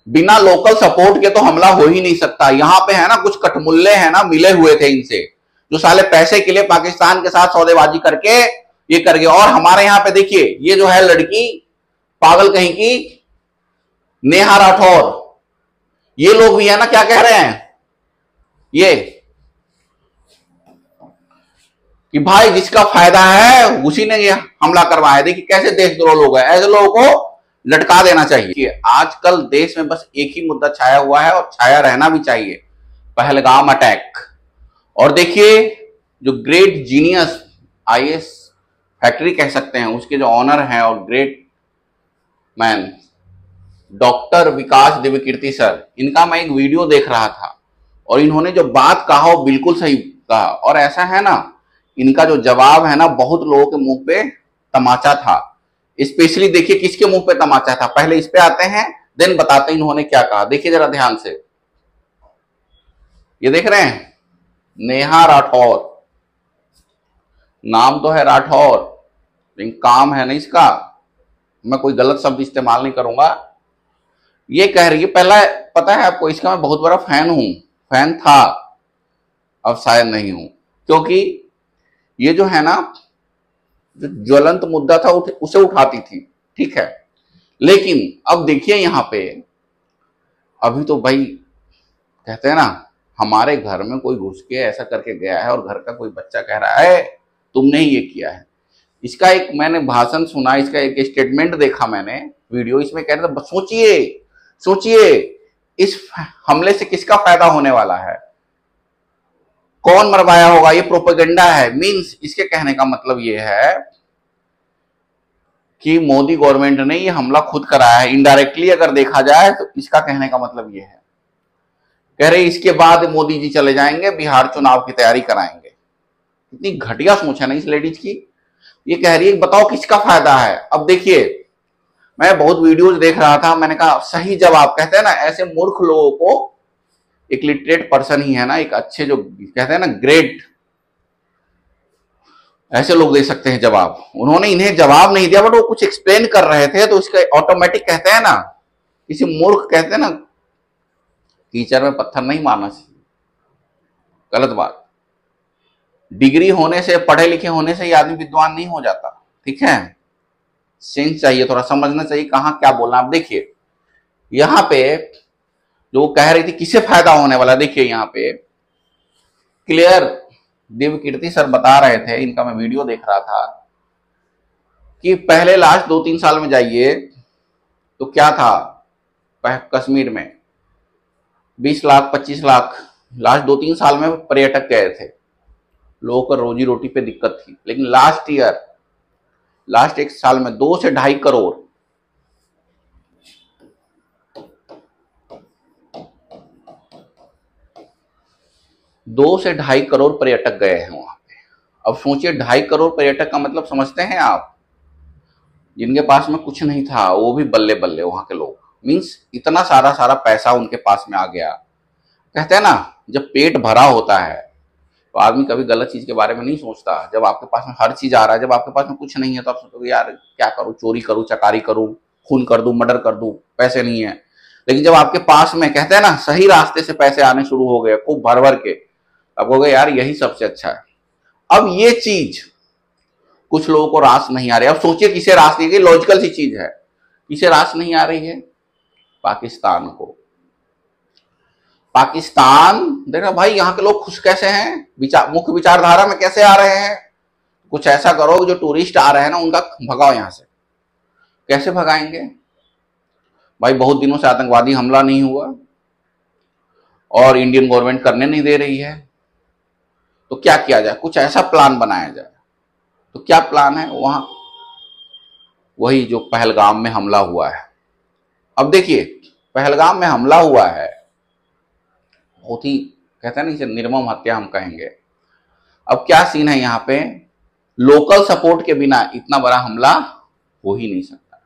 बिना local support के तो हमला हो ही नहीं सकता। यहां पे है ना कुछ कठमुल्ले हैं ना मिले हुए थे इनसे, जो साले पैसे के लिए पाकिस्तान के साथ सौदेबाजी करके ये कर गए। और हमारे यहां पे देखिए ये जो है लड़की पागल कहीं की नेहा राठौर, ये लोग भी है ना क्या कह रहे हैं ये कि भाई जिसका फायदा है उसी ने ये हमला करवाया। देखिए कैसे देशद्रोह लोग हैं, ऐसे लोगों को लटका देना चाहिए। आजकल देश में बस एक ही मुद्दा छाया हुआ है और छाया रहना भी चाहिए, पहलगाम अटैक। और देखिए जो ग्रेट जीनियस आईएएस फैक्ट्री कह सकते हैं उसके जो ऑनर हैं और ग्रेट मैन डॉक्टर विकास दिव्यकीर्ति सर, इनका मैं एक वीडियो देख रहा था और इन्होंने जो बात कहा वो बिल्कुल सही कहा। और ऐसा है ना इनका जो जवाब है ना बहुत लोगों के मुंह पे तमाचा था। स्पेशली देखिए किसके मुंह पे तमाचा था, पहले इस पे आते हैं देन बताते हैं इन्होंने क्या कहा। देखिए जरा ध्यान से, ये देख रहे हैं नेहा राठौर, नाम तो है राठौर लेकिन काम है ना इसका, मैं कोई गलत शब्द इस्तेमाल नहीं करूंगा। ये कह रही है, पहला पता है आपको इसका मैं बहुत बड़ा फैन हूं, फैन था अब शायद नहीं हूं, क्योंकि ये जो है ना जो ज्वलंत मुद्दा था उसे उठाती थी, ठीक है। लेकिन अब देखिए यहां पे अभी तो भाई कहते हैं ना हमारे घर में कोई घुस के ऐसा करके गया है और घर का कोई बच्चा कह रहा है तुमने ही ये किया है। इसका एक मैंने भाषण सुना, इसका एक स्टेटमेंट देखा मैंने वीडियो, इसमें कह रहे थे सोचिए सोचिए इस हमले से किसका फायदा होने वाला है, कौन मरवाया होगा, ये प्रोपेगेंडा है। मींस इसके कहने का मतलब ये है कि मोदी गवर्नमेंट ने ये हमला खुद कराया है। इनडायरेक्टली अगर देखा जाए तो इसका कहने का मतलब ये है, कह रहे इसके बाद मोदी जी चले जाएंगे बिहार चुनाव की तैयारी कराएंगे। इतनी घटिया सोच है ना इस लेडीज की। ये कह रही है बताओ किसका फायदा है। अब देखिए मैं बहुत वीडियोज देख रहा था, मैंने कहा सही जवाब कहते हैं ना ऐसे मूर्ख लोगों को एक लिटरेट पर्सन ही है ना, एक अच्छे जो कहते हैं ना ग्रेट, ऐसे लोग दे सकते हैं जवाब। उन्होंने इन्हें जवाब नहीं दिया बट वो कुछ एक्सप्लेन कर रहे थे तो इसका ऑटोमेटिक कहते हैं ना किसी मूर्ख कहते हैं ना कीचड़ में पत्थर नहीं मारना चाहिए, गलत बात। डिग्री होने से पढ़े लिखे होने से ये आदमी विद्वान नहीं हो जाता, ठीक है। सेंस चाहिए, थोड़ा समझना चाहिए कहां क्या बोलना। आप देखिए यहां पे जो कह रही थी किसे फायदा होने वाला, देखिए यहां पे क्लियर दिव्यकीर्ति सर बता रहे थे, इनका मैं वीडियो देख रहा था कि पहले लास्ट 2-3 साल में जाइए तो क्या था कश्मीर में 20 लाख 25 लाख लास्ट 2-3 साल में पर्यटक गए थे, लोगों को रोजी रोटी पे दिक्कत थी। लेकिन लास्ट 1 साल में 2 से 2.5 करोड़ 2 से 2.5 करोड़ पर्यटक गए हैं वहां पे। अब सोचिए 2.5 करोड़ पर्यटक का मतलब समझते हैं आप, जिनके पास में कुछ नहीं था वो भी बल्ले बल्ले वहां के लोग। मींस इतना सारा पैसा उनके पास में आ गया। कहते हैं ना जब पेट भरा होता है तो आदमी कभी गलत चीज के बारे में नहीं सोचता। जब आपके पास में हर चीज आ रहा है, जब आपके पास में कुछ नहीं है तो आप सोचोगे यार क्या करूं, चोरी करूं, चकारी करूं, खून कर दूं, मर्डर कर दूं, पैसे नहीं है। लेकिन जब आपके पास में कहते हैं ना सही रास्ते से पैसे आने शुरू हो गए खूब भर भर के, अब कहोगे यार यही सबसे अच्छा है। अब ये चीज कुछ लोगों को रास नहीं आ रही। अब सोचिए किसे रास नहीं, लॉजिकल सी चीज है, किसे रास नहीं आ रही है, पाकिस्तान को। पाकिस्तान देखा भाई यहाँ के लोग खुश कैसे हैं, मुख्य विचारधारा में कैसे आ रहे हैं। कुछ ऐसा करो जो टूरिस्ट आ रहे हैं ना उनका भगाओ यहां से। कैसे भगाएंगे भाई, बहुत दिनों से आतंकवादी हमला नहीं हुआ और इंडियन गवर्नमेंट करने नहीं दे रही है, तो क्या किया जाए, कुछ ऐसा प्लान बनाया जाए। तो क्या प्लान है, वहां वही जो पहलगाम में हमला हुआ है। अब देखिए पहलगाम में हमला हुआ है, बहुत ही कहते हैं ना इसे निर्मम हत्या हम कहेंगे। अब क्या सीन है यहाँ पे, लोकल सपोर्ट के बिना इतना बड़ा हमला हो ही नहीं सकता।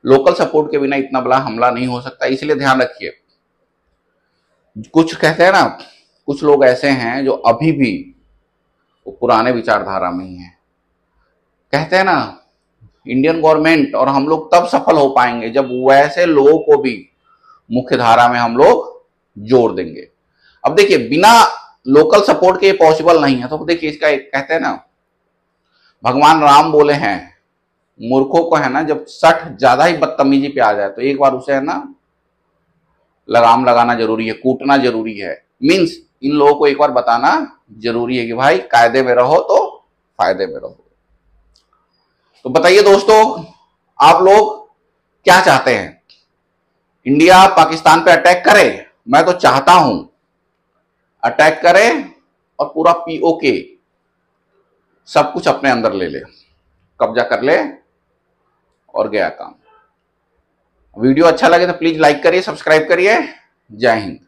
लोकल सपोर्ट के बिना इतना बड़ा हमला नहीं हो सकता, इसलिए ध्यान रखिए। कुछ कहते हैं ना कुछ लोग ऐसे हैं जो अभी भी वो पुराने विचारधारा में ही हैं। कहते हैं ना इंडियन गवर्नमेंट और हम लोग तब सफल हो पाएंगे जब वैसे लोगों को भी मुख्य धारा में हम लोग जोड़ देंगे। अब देखिए बिना लोकल सपोर्ट के पॉसिबल नहीं है। तो देखिए इसका एक कहते हैं ना, भगवान राम बोले हैं मूर्खों को है ना, जब सठ ज्यादा ही बदतमीजी पे आ जाए तो एक बार उसे है ना लगाम लगाना जरूरी है, कूटना जरूरी है। मीन्स इन लोगों को एक बार बताना जरूरी है कि भाई कायदे में रहो तो फायदे में रहो। तो बताइए दोस्तों, आप लोग क्या चाहते हैं? इंडिया पाकिस्तान पे अटैक करे? मैं तो चाहता हूं अटैक करे और पूरा पीओके सब कुछ अपने अंदर ले ले, कब्जा कर ले और गया काम। वीडियो अच्छा लगे तो प्लीज लाइक करिए, सब्सक्राइब करिए। जय हिंद।